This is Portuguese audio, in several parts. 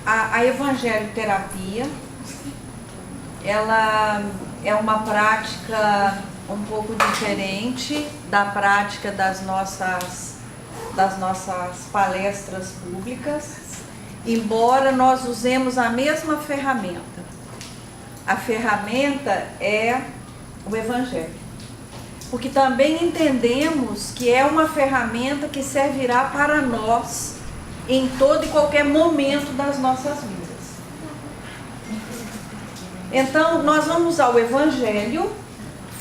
A evangelioterapia, ela é uma prática um pouco diferente da prática das nossas palestras públicas, embora nós usemos a mesma ferramenta. A ferramenta é o Evangelho, porque também entendemos que é uma ferramenta que servirá para nós em todo e qualquer momento das nossas vidas. Então, nós vamos usar o Evangelho,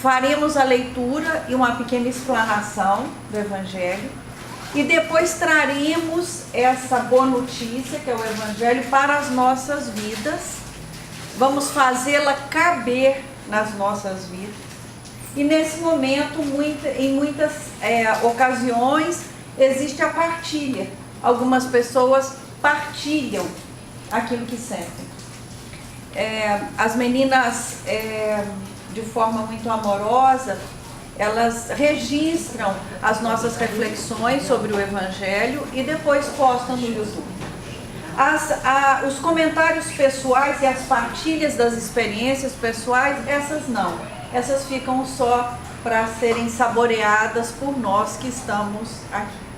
faremos a leitura e uma pequena explanação do Evangelho, e depois traremos essa boa notícia, que é o Evangelho, para as nossas vidas. Vamos fazê-la caber nas nossas vidas. E nesse momento, em muitas ocasiões, existe a partilha. Algumas pessoas partilham aquilo que sentem. As meninas, de forma muito amorosa, elas registram as nossas reflexões sobre o Evangelho e depois postam no YouTube. Os comentários pessoais e as partilhas das experiências pessoais, essas não. Essas ficam só para serem saboreadas por nós que estamos aqui.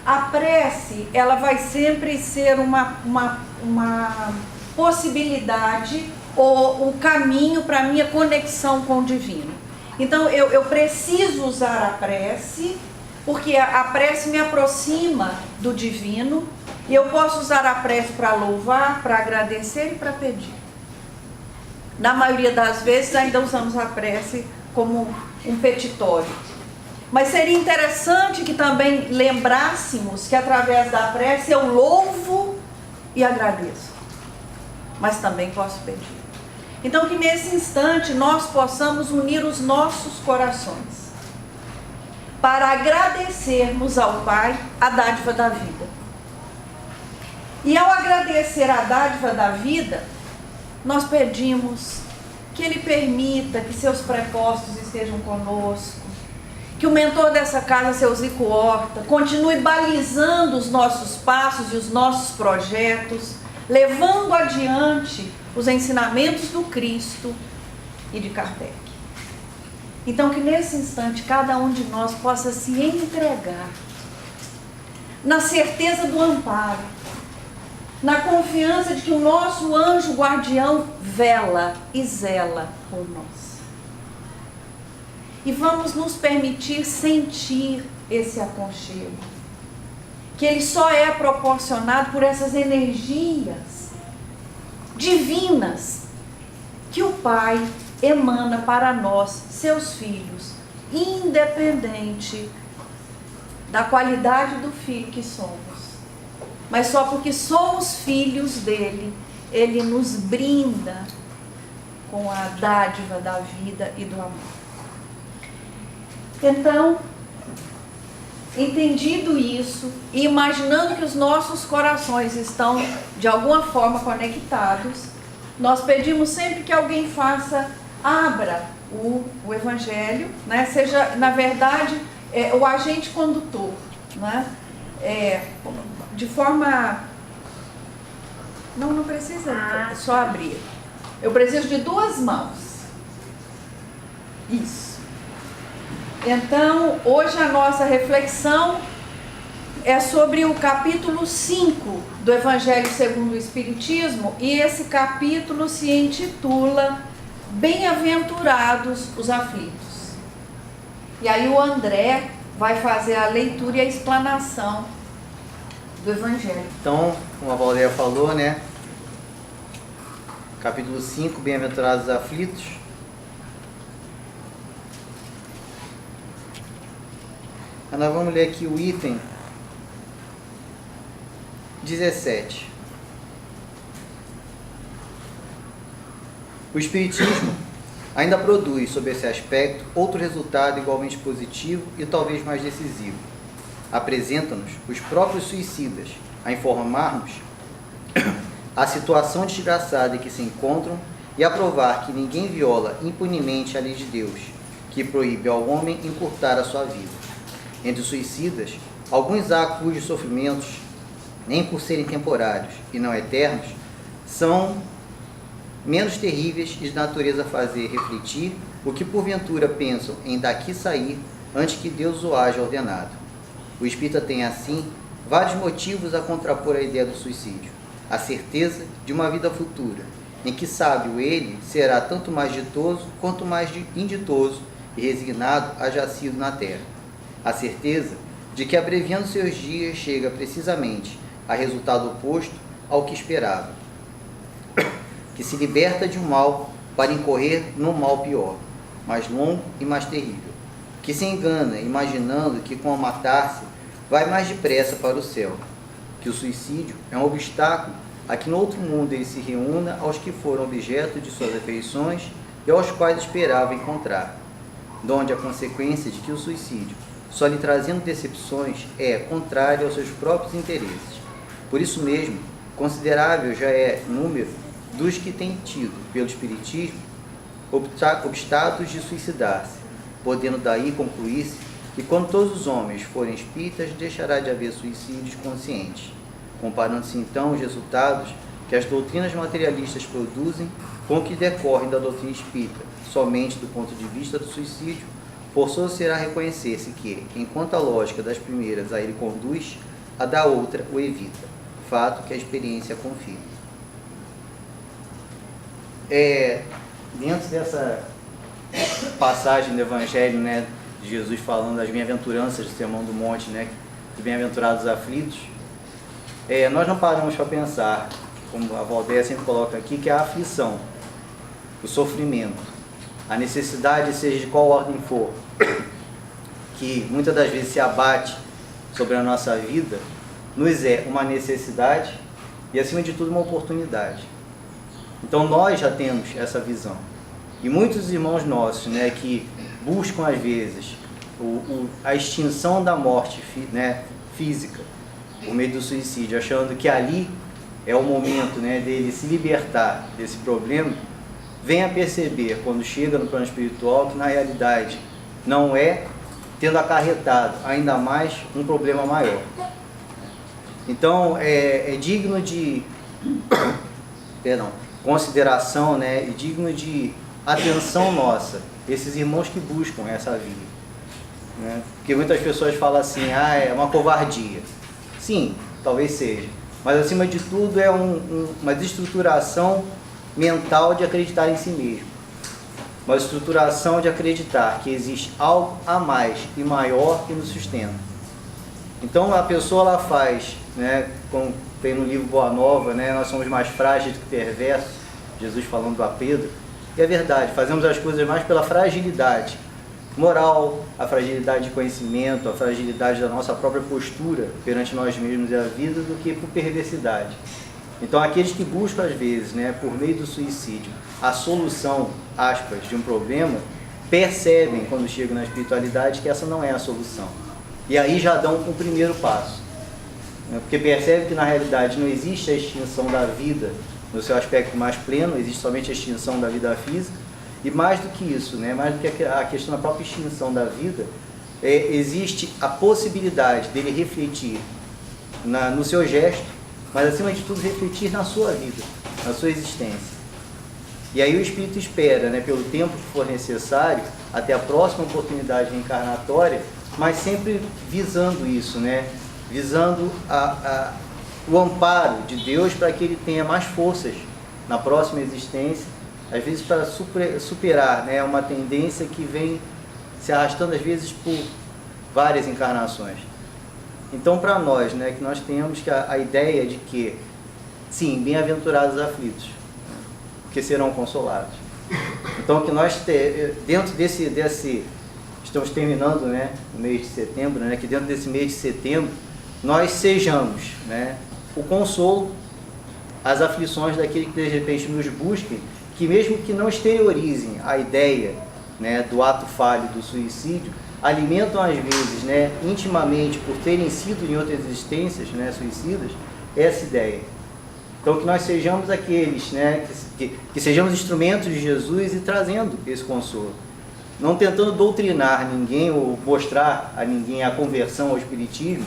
A prece, ela vai sempre ser uma possibilidade ou o caminho para a minha conexão com o divino. Então, eu preciso usar a prece, porque a prece me aproxima do divino, e eu posso usar a prece para louvar, para agradecer e para pedir. Na maioria das vezes, ainda usamos a prece como um petitório. Mas seria interessante que também lembrássemos que através da prece eu louvo e agradeço, mas também posso pedir. Então, que nesse instante nós possamos unir os nossos corações para agradecermos ao Pai a dádiva da vida. E ao agradecer a dádiva da vida, nós pedimos que Ele permita que seus prepostos estejam conosco, que o mentor dessa casa, seu Zico Horta, continue balizando os nossos passos e os nossos projetos, levando adiante os ensinamentos do Cristo e de Kardec. Então, que nesse instante cada um de nós possa se entregar na certeza do amparo, na confiança de que o nosso anjo guardião vela e zela por nós. E vamos nos permitir sentir esse aconchego, que ele só é proporcionado por essas energias divinas que o Pai emana para nós, seus filhos, independente da qualidade do filho que somos. Mas só porque somos filhos dele, ele nos brinda com a dádiva da vida e do amor. Então, entendido isso, e imaginando que os nossos corações estão de alguma forma conectados, nós pedimos sempre que alguém abra o Evangelho, né? Seja, na verdade, o agente condutor, né? De forma... Não precisa só abrir. Eu preciso de 2 mãos. Isso. Então, hoje a nossa reflexão é sobre o capítulo 5 do Evangelho segundo o Espiritismo, e esse capítulo se intitula Bem-aventurados os aflitos. E aí o André vai fazer a leitura e a explanação do Evangelho. Então, como a Valdéia falou, né? Capítulo 5, Bem-aventurados os aflitos. Nós vamos ler aqui o item 17. O Espiritismo ainda produz, sob esse aspecto, outro resultado igualmente positivo e talvez mais decisivo. Apresenta-nos os próprios suicidas a informar-nos a situação desgraçada em que se encontram e a provar que ninguém viola impunemente a lei de Deus, que proíbe ao homem encurtar a sua vida. Entre os suicidas, alguns há cujos sofrimentos nem por serem temporários e não eternos, são menos terríveis e de natureza a fazer refletir o que porventura pensam em daqui sair antes que Deus o haja ordenado. O espírita tem, assim, vários motivos a contrapor a ideia do suicídio. A certeza de uma vida futura, em que sábio ele será tanto mais ditoso quanto mais inditoso e resignado haja sido na terra. A certeza de que, abreviando seus dias, chega precisamente a resultado oposto ao que esperava, que se liberta de um mal para incorrer num mal pior, mais longo e mais terrível, que se engana imaginando que com a matar-se vai mais depressa para o céu, que o suicídio é um obstáculo a que no outro mundo ele se reúna aos que foram objeto de suas afeições e aos quais esperava encontrar, donde a consequência de que o suicídio, só lhe trazendo decepções, é contrário aos seus próprios interesses. Por isso mesmo, considerável já é o número dos que têm tido, pelo Espiritismo, obstáculos de suicidar-se, podendo daí concluir-se que quando todos os homens forem espíritas, deixará de haver suicídios conscientes, comparando-se então os resultados que as doutrinas materialistas produzem com o que decorrem da doutrina espírita, somente do ponto de vista do suicídio. Forçoso será reconhecer-se que, enquanto a lógica das primeiras a ele conduz, a da outra o evita, fato que a experiência confirma. Dentro dessa passagem do Evangelho, né, de Jesus falando das bem-aventuranças do Sermão do Monte, né, dos bem-aventurados aflitos, nós não paramos para pensar, como a Valdéia sempre coloca aqui, que a aflição, o sofrimento, a necessidade, seja de qual ordem for, que muitas das vezes se abate sobre a nossa vida, nos é uma necessidade e, acima de tudo, uma oportunidade. Então, nós já temos essa visão. E muitos irmãos nossos, né, que buscam, às vezes, a extinção da morte, né, física, por meio do suicídio, achando que ali é o momento, né, dele se libertar desse problema, vem a perceber, quando chega no plano espiritual, que na realidade não é, tendo acarretado ainda mais um problema maior. Então, é digno de consideração, né, e digno de atenção nossa, esses irmãos que buscam essa vida. Né? Porque muitas pessoas falam assim, é uma covardia. Sim, talvez seja. Mas, acima de tudo, é uma desestruturação mental de acreditar em si mesmo. Uma estruturação de acreditar que existe algo a mais e maior que nos sustenta. Então, a pessoa ela faz, né, como tem no livro Boa Nova, né, nós somos mais frágeis do que perversos, Jesus falando a Pedro, e é verdade, fazemos as coisas mais pela fragilidade moral, a fragilidade de conhecimento, a fragilidade da nossa própria postura perante nós mesmos e a vida, do que por perversidade. Então, aqueles que buscam, às vezes, né, por meio do suicídio, a solução, aspas, de um problema, percebem, quando chegam na espiritualidade, que essa não é a solução. E aí já dão o primeiro passo. Né, porque percebem que, na realidade, não existe a extinção da vida no seu aspecto mais pleno, existe somente a extinção da vida física. E mais do que isso, né, mais do que a questão da própria extinção da vida, existe a possibilidade dele refletir no seu gesto, mas, acima de tudo, refletir na sua vida, na sua existência. E aí o Espírito espera, né, pelo tempo que for necessário, até a próxima oportunidade reencarnatória, mas sempre visando isso, né, visando o amparo de Deus para que ele tenha mais forças na próxima existência, às vezes para superar, né, uma tendência que vem se arrastando, às vezes, por várias encarnações. Então, para nós, né, que nós temos que a ideia de que, sim, bem-aventurados aflitos, né, porque serão consolados. Então, que nós, dentro desse estamos terminando, né, o mês de setembro, né, que dentro desse mês de setembro, nós sejamos, né, o consolo às aflições daquele que, de repente, nos busquem, que mesmo que não exteriorizem a ideia, né, do ato falho do suicídio, alimentam às vezes, né, intimamente, por terem sido em outras existências, né, suicidas, essa ideia. Então, que nós sejamos aqueles, né, que sejamos instrumentos de Jesus e trazendo esse consolo. Não tentando doutrinar ninguém ou mostrar a ninguém a conversão ao Espiritismo,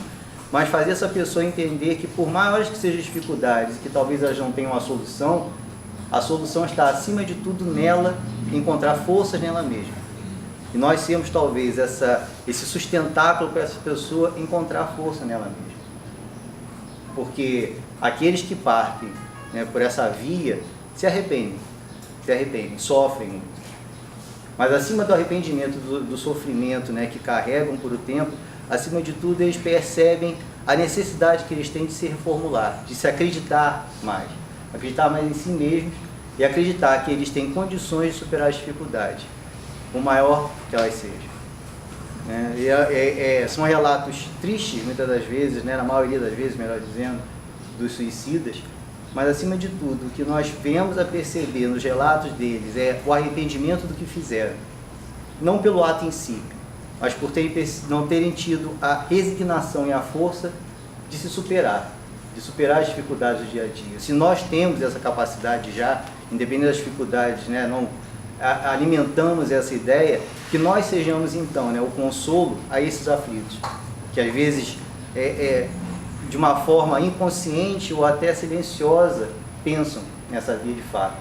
mas fazer essa pessoa entender que por maiores que sejam as dificuldades e que talvez elas não tenham a solução está acima de tudo nela, encontrar forças nela mesma. E nós temos talvez esse sustentáculo para essa pessoa encontrar força nela mesma. Porque aqueles que partem, né, por essa via se arrependem, sofrem muito. Mas acima do arrependimento, do sofrimento, né, que carregam por o tempo, acima de tudo eles percebem a necessidade que eles têm de se reformular, de se acreditar mais em si mesmos e acreditar que eles têm condições de superar as dificuldades, por maior que elas sejam. São relatos tristes, muitas das vezes, né, na maioria das vezes, melhor dizendo, dos suicidas, mas acima de tudo, o que nós vemos a perceber nos relatos deles é o arrependimento do que fizeram, não pelo ato em si, mas por não terem tido a resignação e a força de se superar, as dificuldades do dia a dia. Se nós temos essa capacidade já, independente das dificuldades, né, não alimentamos essa ideia, que nós sejamos então, né, o consolo a esses aflitos, que às vezes de uma forma inconsciente ou até silenciosa pensam nessa via de fato,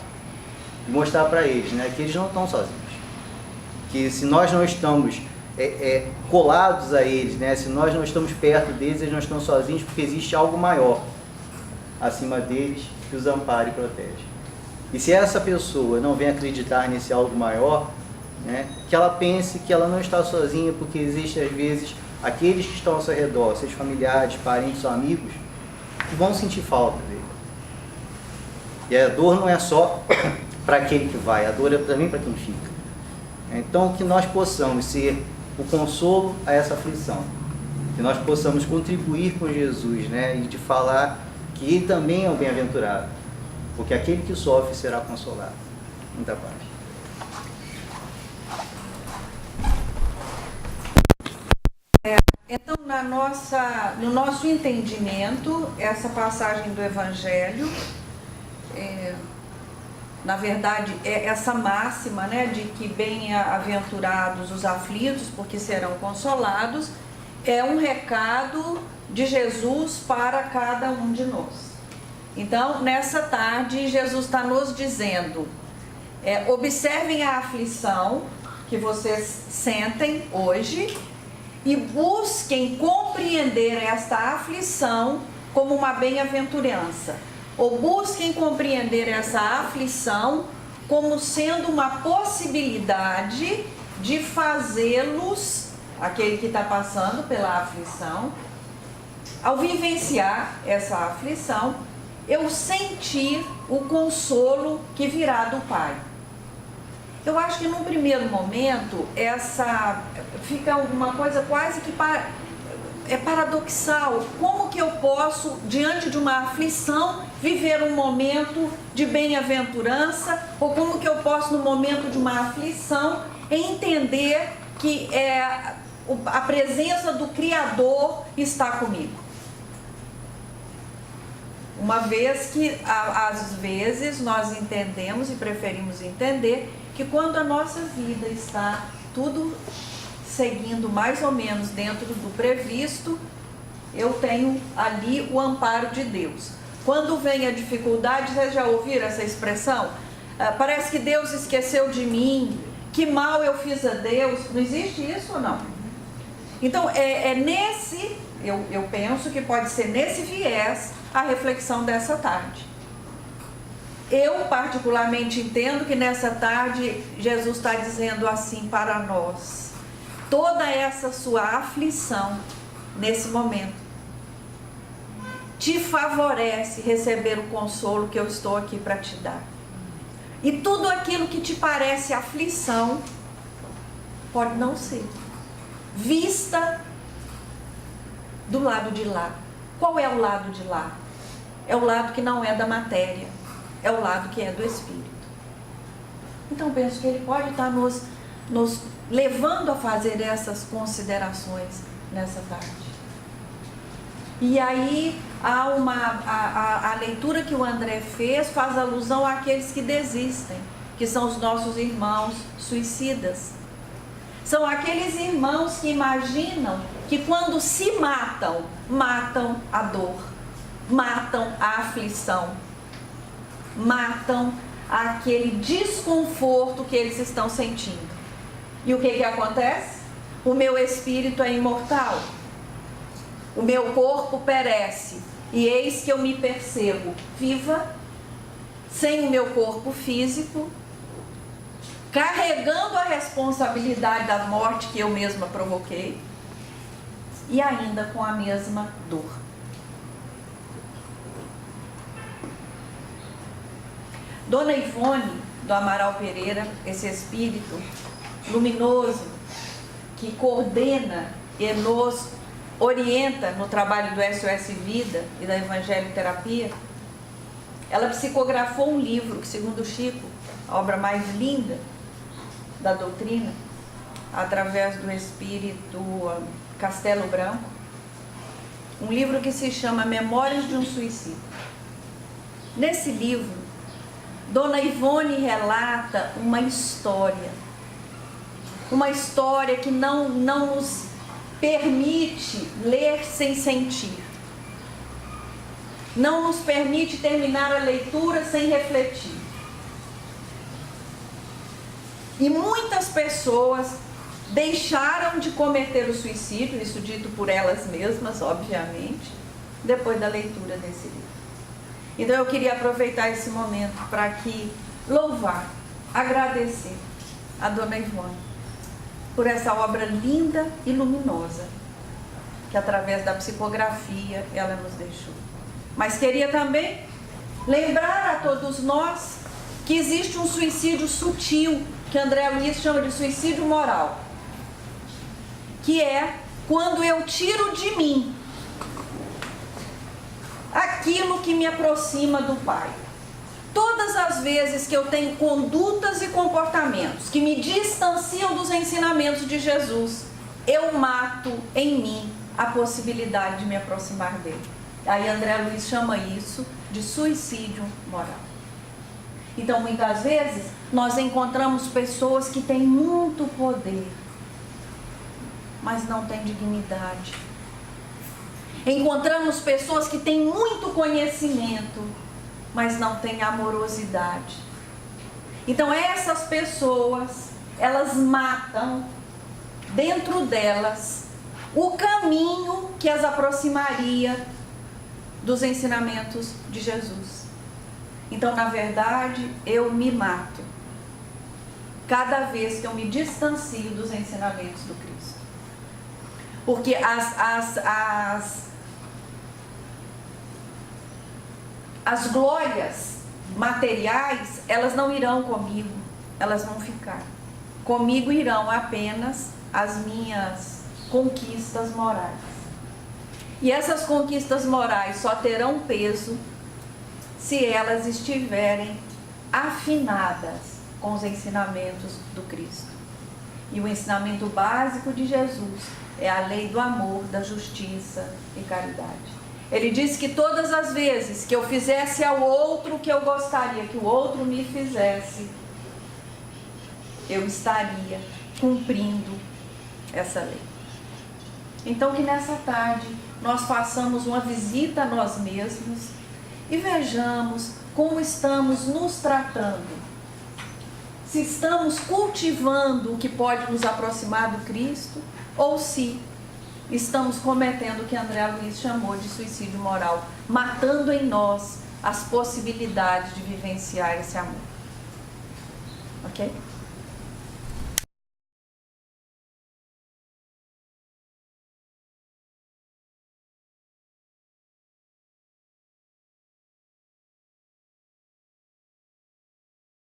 e mostrar para eles, né, que eles não estão sozinhos, que se nós não estamos colados a eles, né, se nós não estamos perto deles, eles não estão sozinhos, porque existe algo maior acima deles que os ampara e protege. E se essa pessoa não vem acreditar nesse algo maior, né, que ela pense que ela não está sozinha, porque existe às vezes aqueles que estão ao seu redor, seus familiares, parentes ou amigos, que vão sentir falta dele. E a dor não é só para aquele que vai, a dor é também para quem fica. Então, que nós possamos ser o consolo a essa aflição, que nós possamos contribuir com Jesus, né, e de falar que ele também é um bem-aventurado, porque aquele que sofre será consolado. Muita paz. Então, no nosso entendimento, essa passagem do Evangelho, na verdade, essa máxima, né, de que bem-aventurados os aflitos, porque serão consolados, é um recado de Jesus para cada um de nós. Então, nessa tarde, Jesus está nos dizendo, observem a aflição que vocês sentem hoje e busquem compreender esta aflição como uma bem-aventurança. Ou busquem compreender essa aflição como sendo uma possibilidade de fazê-los, aquele que está passando pela aflição, ao vivenciar essa aflição, eu sentir o consolo que virá do Pai. Eu acho que num primeiro momento, fica uma coisa quase que paradoxal. Como que eu posso, diante de uma aflição, viver um momento de bem-aventurança? Ou como que eu posso, no momento de uma aflição, entender que a presença do Criador está comigo? Uma vez que, às vezes, nós entendemos e preferimos entender que quando a nossa vida está tudo seguindo mais ou menos dentro do previsto, eu tenho ali o amparo de Deus. Quando vem a dificuldade, vocês já ouviram essa expressão? Parece que Deus esqueceu de mim, que mal eu fiz a Deus. Não existe isso ou não? Então, eu penso que pode ser nesse viés a reflexão dessa tarde. Eu particularmente entendo que nessa tarde Jesus está dizendo assim para nós: toda essa sua aflição nesse momento te favorece receber o consolo que eu estou aqui para te dar. E tudo aquilo que te parece aflição pode não ser, vista do lado de lá. Qual é o lado de lá? É o lado que não é da matéria, é o lado que é do Espírito. Então penso que ele pode estar nos levando a fazer essas considerações nessa tarde. E aí a leitura que o André fez faz alusão àqueles que desistem, que são os nossos irmãos suicidas. São aqueles irmãos que imaginam que quando se matam, matam a dor, matam a aflição, matam aquele desconforto que eles estão sentindo. E o que acontece? O meu espírito é imortal, o meu corpo perece, e eis que eu me percebo viva, sem o meu corpo físico, carregando a responsabilidade da morte que eu mesma provoquei, e ainda com a mesma dor. Dona Ivone do Amaral Pereira, esse espírito luminoso que coordena e nos orienta no trabalho do SOS Vida e da Evangelho Terapia, ela psicografou um livro que, segundo Chico, a obra mais linda da doutrina, através do espírito Castelo Branco, um livro que se chama Memórias de um Suicídio. Nesse livro, Dona Ivone relata uma história que não nos permite ler sem sentir, não nos permite terminar a leitura sem refletir. E muitas pessoas deixaram de cometer o suicídio, isso dito por elas mesmas, obviamente, depois da leitura desse livro. Então eu queria aproveitar esse momento para aqui louvar, agradecer a Dona Ivone por essa obra linda e luminosa que através da psicografia ela nos deixou. Mas queria também lembrar a todos nós que existe um suicídio sutil, que André Luiz chama de suicídio moral, que é quando eu tiro de mim aquilo que me aproxima do Pai. Todas as vezes que eu tenho condutas e comportamentos que me distanciam dos ensinamentos de Jesus, eu mato em mim a possibilidade de me aproximar dele. Aí André Luiz chama isso de suicídio moral. Então, muitas vezes, nós encontramos pessoas que têm muito poder, mas não têm dignidade. Encontramos pessoas que têm muito conhecimento, mas não têm amorosidade. Então essas pessoas, elas matam dentro delas o caminho que as aproximaria dos ensinamentos de Jesus. Então, na verdade, eu me mato cada vez que eu me distancio dos ensinamentos do Cristo. Porque as glórias materiais, elas não irão comigo, elas vão ficar. Comigo irão apenas as minhas conquistas morais. E essas conquistas morais só terão peso se elas estiverem afinadas com os ensinamentos do Cristo. E o ensinamento básico de Jesus é a lei do amor, da justiça e caridade. Ele disse que todas as vezes que eu fizesse ao outro o que eu gostaria que o outro me fizesse, eu estaria cumprindo essa lei. Então, que nessa tarde nós façamos uma visita a nós mesmos e vejamos como estamos nos tratando. Se estamos cultivando o que pode nos aproximar do Cristo, ou se estamos cometendo o que André Luiz chamou de suicídio moral, matando em nós as possibilidades de vivenciar esse amor. Ok?